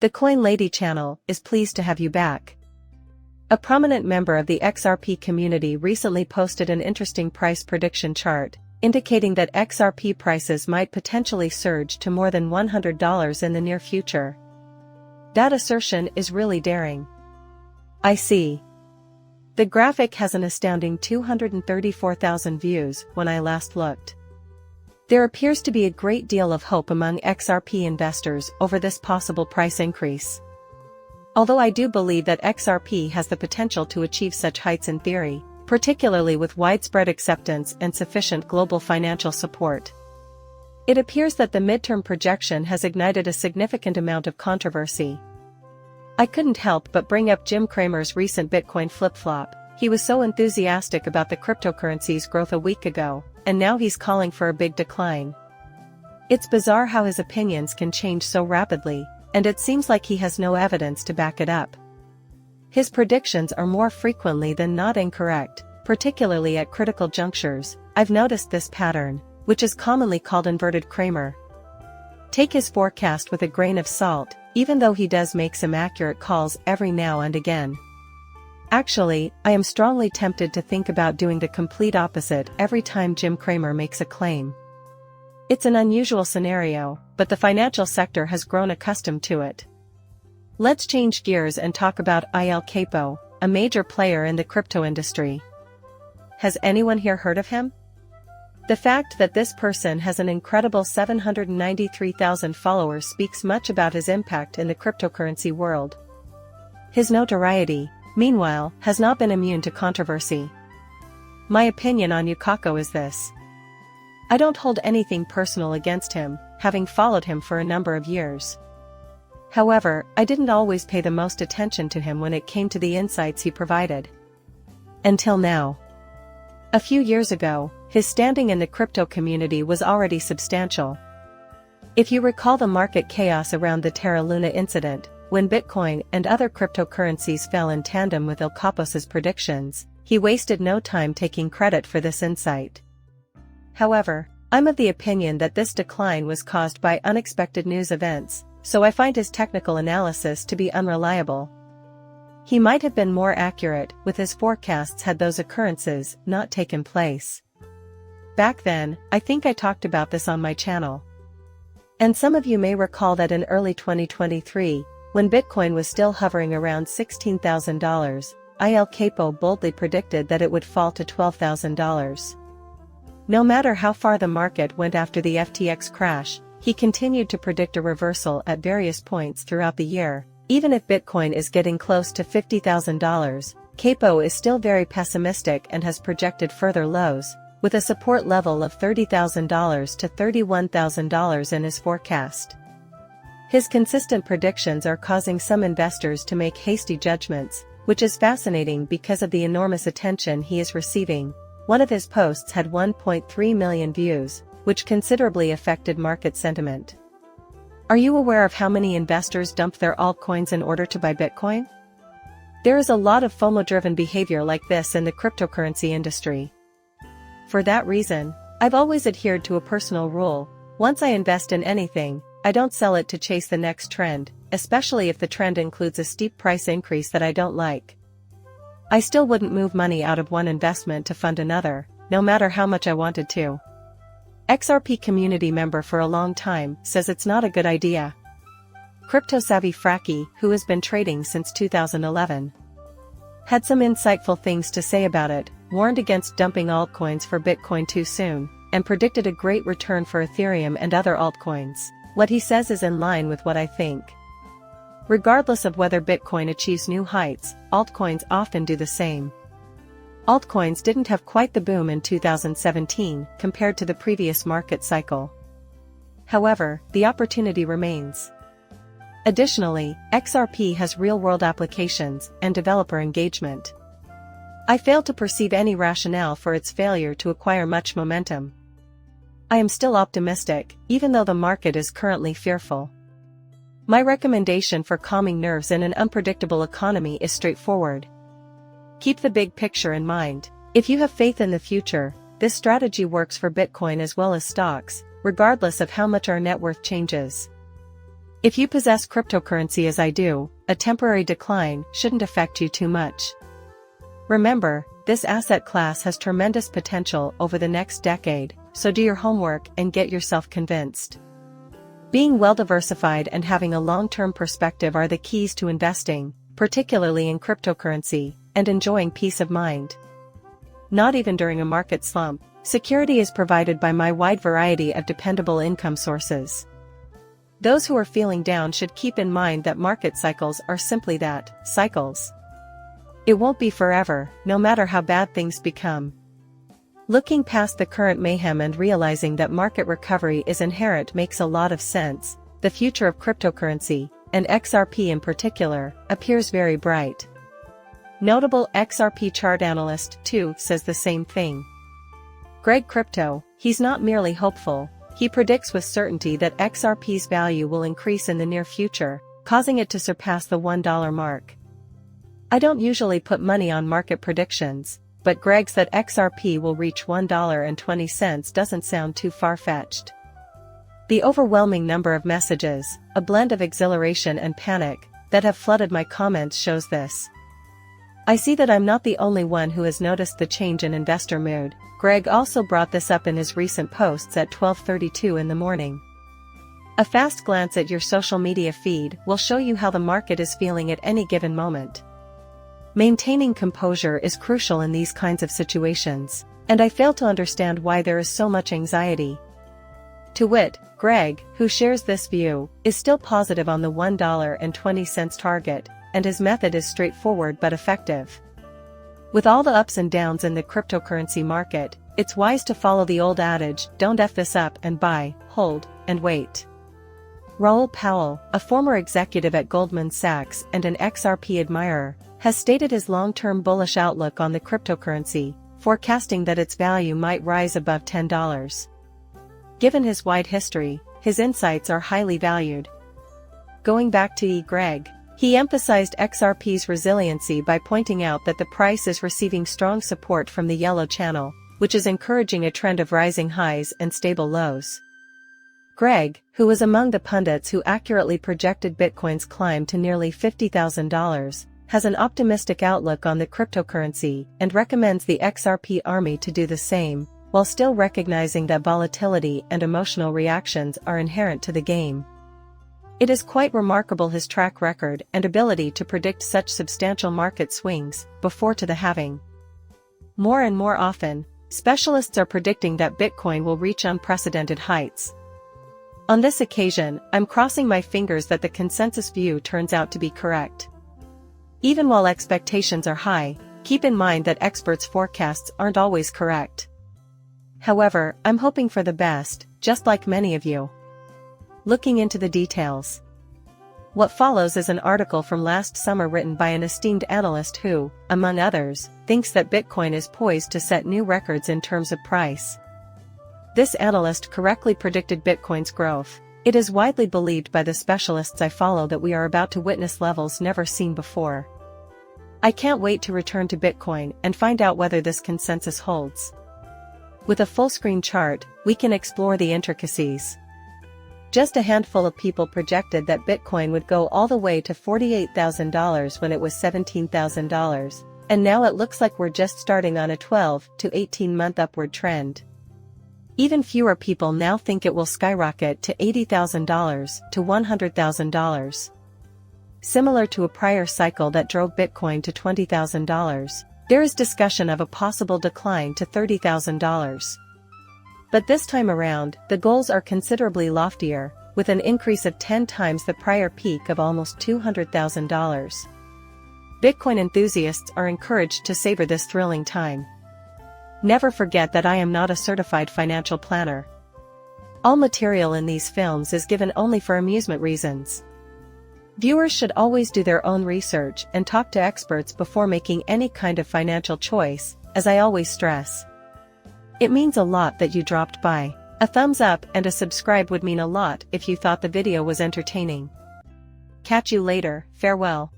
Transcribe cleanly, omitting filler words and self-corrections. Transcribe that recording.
The Coin Lady channel is pleased to have you back. A prominent member of the XRP community recently posted an interesting price prediction chart, indicating that XRP prices might potentially surge to more than $100 in the near future. That assertion is really daring. I see. The graphic has an astounding 234,000 views when I last looked. There appears to be a great deal of hope among XRP investors over this possible price increase. Although I do believe that XRP has the potential to achieve such heights in theory, particularly with widespread acceptance and sufficient global financial support. It appears that the midterm projection has ignited a significant amount of controversy. I couldn't help but bring up Jim Cramer's recent Bitcoin flip-flop. He was so enthusiastic about the cryptocurrency's growth a week ago, and now he's calling for a big decline. It's bizarre how his opinions can change so rapidly, and it seems like he has no evidence to back it up. His predictions are more frequently than not incorrect, particularly at critical junctures. I've noticed this pattern, which is commonly called inverted Cramer. Take his forecast with a grain of salt, even though he does make some accurate calls every now and again. Actually, I am strongly tempted to think about doing the complete opposite every time Jim Cramer makes a claim. It's an unusual scenario, but the financial sector has grown accustomed to it. Let's change gears and talk about Xrp, a major player in the crypto industry. Has anyone here heard of him? The fact that this person has an incredible 793,000 followers speaks much about his impact in the cryptocurrency world. His notoriety, meanwhile, has not been immune to controversy. My opinion on Xrp is this. I don't hold anything personal against him, having followed him for a number of years. However, I didn't always pay the most attention to him when it came to the insights he provided. Until now. A few years ago, his standing in the crypto community was already substantial. If you recall the market chaos around the Terra Luna incident, when Bitcoin and other cryptocurrencies fell in tandem with Xrp's predictions, he wasted no time taking credit for this insight. However, I'm of the opinion that this decline was caused by unexpected news events, so I find his technical analysis to be unreliable. He might have been more accurate with his forecasts had those occurrences not taken place. Back then, I think I talked about this on my channel. And some of you may recall that in early 2023, when Bitcoin was still hovering around $16,000, Xrp boldly predicted that it would fall to $12,000. No matter how far the market went after the FTX crash, he continued to predict a reversal at various points throughout the year. Even if Bitcoin is getting close to $50,000, Xrp is still very pessimistic and has projected further lows, with a support level of $30,000 to $31,000 in his forecast. His consistent predictions are causing some investors to make hasty judgments, which is fascinating because of the enormous attention he is receiving. One of his posts had 1.3 million views, which considerably affected market sentiment. Are you aware of how many investors dump their altcoins in order to buy Bitcoin? There is a lot of FOMO-driven behavior like this in the cryptocurrency industry. For that reason, I've always adhered to a personal rule: once I invest in anything, I don't sell it to chase the next trend, especially if the trend includes a steep price increase that I don't like. I still wouldn't move money out of one investment to fund another, no matter how much I wanted to. Xrp community member for a long time says it's not a good idea. Crypto-savvy Fracky, who has been trading since 2011, had some insightful things to say about it, warned against dumping altcoins for Bitcoin too soon, and predicted a great return for Ethereum and other altcoins. What he says is in line with what I think. Regardless of whether Bitcoin achieves new heights, altcoins often do the same. Altcoins didn't have quite the boom in 2017 compared to the previous market cycle. However, the opportunity remains. Additionally, Xrp has real-world applications and developer engagement. I fail to perceive any rationale for its failure to acquire much momentum. I am still optimistic, even though the market is currently fearful. My recommendation for calming nerves in an unpredictable economy is straightforward. Keep the big picture in mind. If you have faith in the future, this strategy works for Bitcoin as well as stocks, regardless of how much our net worth changes. If you possess cryptocurrency as I do, a temporary decline shouldn't affect you too much. Remember, this asset class has tremendous potential over the next decade, so do your homework and get yourself convinced. Being well diversified and having a long-term perspective are the keys to investing, particularly in cryptocurrency, and enjoying peace of mind. Not even during a market slump, security is provided by my wide variety of dependable income sources. Those who are feeling down should keep in mind that market cycles are simply that, cycles. It won't be forever, no matter how bad things become. Looking past the current mayhem and realizing that market recovery is inherent makes a lot of sense. The future of cryptocurrency, and XRP in particular, appears very bright. Notable XRP chart analyst, too, says the same thing. Greg Crypto, he's not merely hopeful, he predicts with certainty that XRP's value will increase in the near future, causing it to surpass the $1 mark. I don't usually put money on market predictions, but Greg's that XRP will reach $1.20 doesn't sound too far-fetched. The overwhelming number of messages, a blend of exhilaration and panic, that have flooded my comments shows this. I see that I'm not the only one who has noticed the change in investor mood. Greg also brought this up in his recent posts at 12:32 in the morning. A fast glance at your social media feed will show you how the market is feeling at any given moment. Maintaining composure is crucial in these kinds of situations, and I fail to understand why there is so much anxiety. To wit, Greg, who shares this view, is still positive on the $1.20 target, and his method is straightforward but effective. With all the ups and downs in the cryptocurrency market, it's wise to follow the old adage, don't F this up and buy, hold, and wait. Raoul Pal, a former executive at Goldman Sachs and an XRP admirer, has stated his long-term bullish outlook on the cryptocurrency, forecasting that its value might rise above $10. Given his wide history, his insights are highly valued. Going back to Greg, he emphasized XRP's resiliency by pointing out that the price is receiving strong support from the yellow channel, which is encouraging a trend of rising highs and stable lows. Greg, who was among the pundits who accurately projected Bitcoin's climb to nearly $50,000, has an optimistic outlook on the cryptocurrency and recommends the XRP army to do the same, while still recognizing that volatility and emotional reactions are inherent to the game. It is quite remarkable his track record and ability to predict such substantial market swings, before to the halving. More and more often, specialists are predicting that Bitcoin will reach unprecedented heights. On this occasion, I'm crossing my fingers that the consensus view turns out to be correct. Even while expectations are high, keep in mind that experts' forecasts aren't always correct. However, I'm hoping for the best, just like many of you. Looking into the details. What follows is an article from last summer written by an esteemed analyst who, among others, thinks that Bitcoin is poised to set new records in terms of price. This analyst correctly predicted Bitcoin's growth. It is widely believed by the specialists I follow that we are about to witness levels never seen before. I can't wait to return to Bitcoin and find out whether this consensus holds. With a full-screen chart, we can explore the intricacies. Just a handful of people projected that Bitcoin would go all the way to $48,000 when it was $17,000, and now it looks like we're just starting on a 12 to 18-month upward trend. Even fewer people now think it will skyrocket to $80,000 to $100,000. Similar to a prior cycle that drove Bitcoin to $20,000, there is discussion of a possible decline to $30,000. But this time around, the goals are considerably loftier, with an increase of 10 times the prior peak of almost $200,000. Bitcoin enthusiasts are encouraged to savor this thrilling time. Never forget that I am not a certified financial planner. All material in these films is given only for amusement reasons. Viewers should always do their own research and talk to experts before making any kind of financial choice, as I always stress. It means a lot that you dropped by. A thumbs up and a subscribe would mean a lot if you thought the video was entertaining. Catch you later, farewell.